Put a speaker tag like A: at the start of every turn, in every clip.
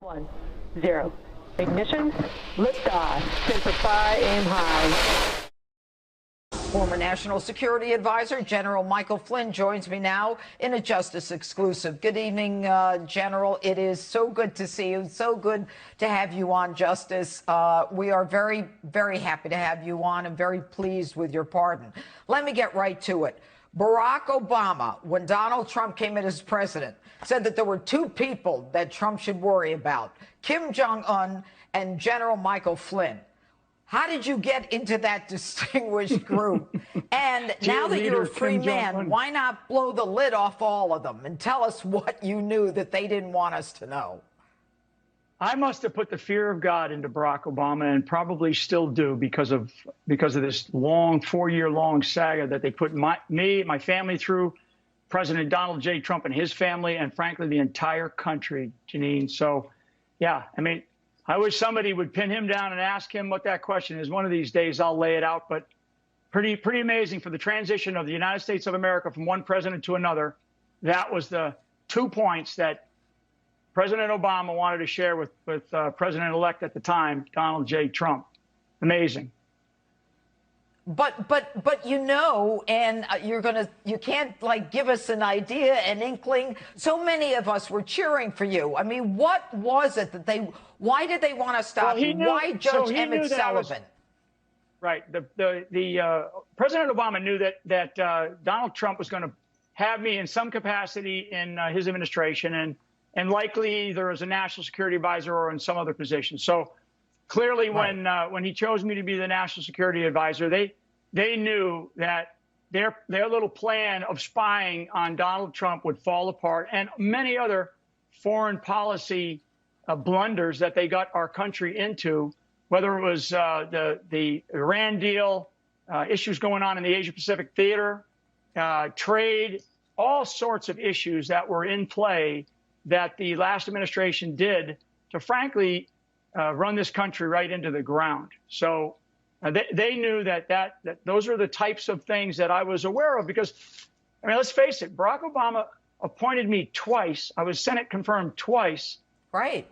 A: 1-0. Ignition, liftoff. Set for 5 aim high.
B: Former National Security Advisor General Michael Flynn joins me now in a Justice exclusive. Good evening, General. It is so good to see you. So good to have you on, Justice. We are very, very happy to have you on and very pleased with your pardon. Let me get right to it. Barack Obama, when Donald Trump came in as president, said that there were two people that Trump should worry about, Kim Jong-un and General Michael Flynn. How did you get into that distinguished group? And now that you're a free man, why not blow the lid off all of them and tell us what you knew that they didn't want us to know?
C: I must have put the fear of God into Barack Obama, and probably still do, because of this long 4-year-long saga that they put my family through, President Donald J. Trump and his family, and frankly the entire country, Jeanine. So, yeah, I mean, I wish somebody would pin him down and ask him what that question is. One of these days I'll lay it out, but pretty amazing for the transition of the United States of America from one president to another. That was the 2 points that President Obama wanted to share with President-elect at the time, Donald J. Trump. Amazing.
B: But you know, and you can't like give us an idea, an inkling. So many of us were cheering for you. I mean, what was it that why did they want to stop you? Why Judge Emmett Sullivan?
C: Right. President Obama knew that Donald Trump was going to have me in some capacity in his administration, and likely either as a national security advisor or in some other position. So clearly, when he chose me to be the national security advisor, they knew that their little plan of spying on Donald Trump would fall apart, and many other foreign policy blunders that they got our country into, whether it was the Iran deal, issues going on in the Asia-Pacific theater, trade, all sorts of issues that were in play that the last administration did to, frankly, run this country right into the ground. So they knew that those are the types of things that I was aware of, because, I mean, let's face it, Barack Obama appointed me twice. I was Senate confirmed twice.
B: Right.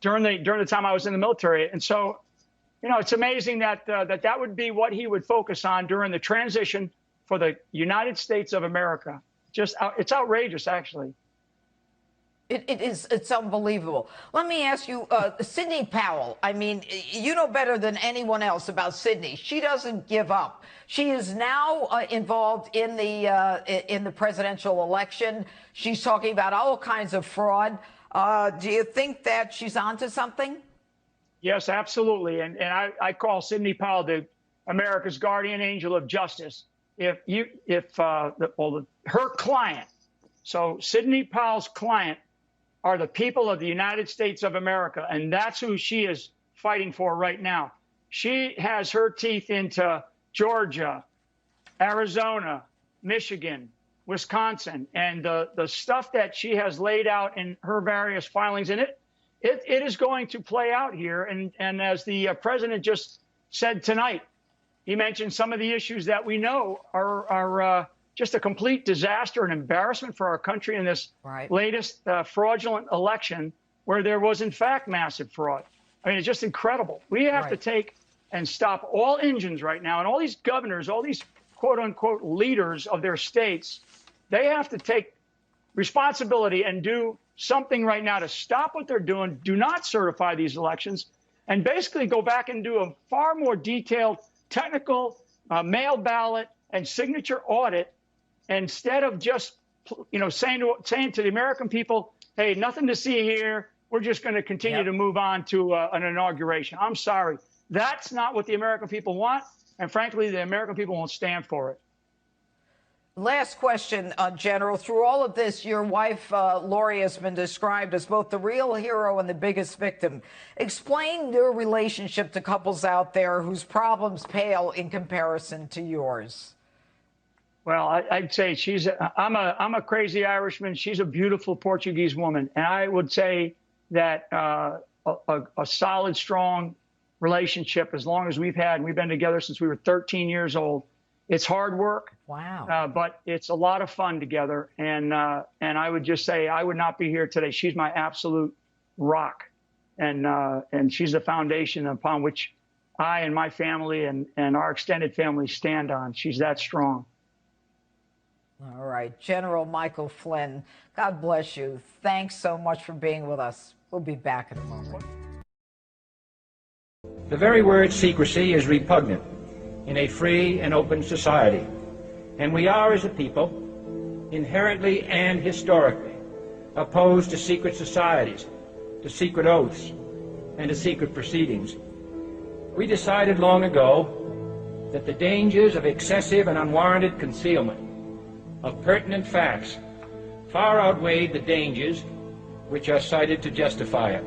C: During the time I was in the military. And so, it's amazing that that would be what he would focus on during the transition for the United States of America. It's outrageous, actually.
B: It's unbelievable. Let me ask you, Sidney Powell. I mean, you know better than anyone else about Sidney. She doesn't give up. She is now involved in the presidential election. She's talking about all kinds of fraud. Do you think that she's onto something?
C: Yes, absolutely. And I call Sidney Powell America's guardian angel of justice. Her client, so Sidney Powell's client, are the people of the United States of America, and that's who she is fighting for right now. She has her teeth into Georgia, Arizona, Michigan, Wisconsin, and the stuff that she has laid out in her various filings, and it is going to play out here. And as the president just said tonight, he mentioned some of the issues that we know are just a complete disaster and embarrassment for our country in this latest fraudulent election, where there was, in fact, massive fraud. I mean, it's just incredible. We have to take and stop all engines right now. And all these governors, all these quote unquote leaders of their states, they have to take responsibility and do something right now to stop what they're doing. Do not certify these elections, and basically go back and do a far more detailed technical mail ballot and signature audit, instead of just, saying to the American people, hey, nothing to see here. We're just going to continue to move on to an inauguration. I'm sorry. That's not what the American people want. And frankly, the American people won't stand for it.
B: Last question, General. Through all of this, your wife, Lori, has been described as both the real hero and the biggest victim. Explain your relationship to couples out there whose problems pale in comparison to yours.
C: Well, I'd say I'm a crazy Irishman. She's a beautiful Portuguese woman. And I would say that a solid, strong relationship, as long as we've been together since we were 13 years old. It's hard work.
B: Wow.
C: But it's a lot of fun together. And I would just say I would not be here today. She's my absolute rock. And she's the foundation upon which I and my family and our extended family stand on. She's that strong.
B: All right. General Michael Flynn, God bless you. Thanks so much for being with us. We'll be back in a moment.
D: The very word secrecy is repugnant in a free and open society, and we are, as a people, inherently and historically opposed to secret societies, to secret oaths, and to secret proceedings. We decided long ago that the dangers of excessive and unwarranted concealment of pertinent facts far outweighed the dangers which are cited to justify it.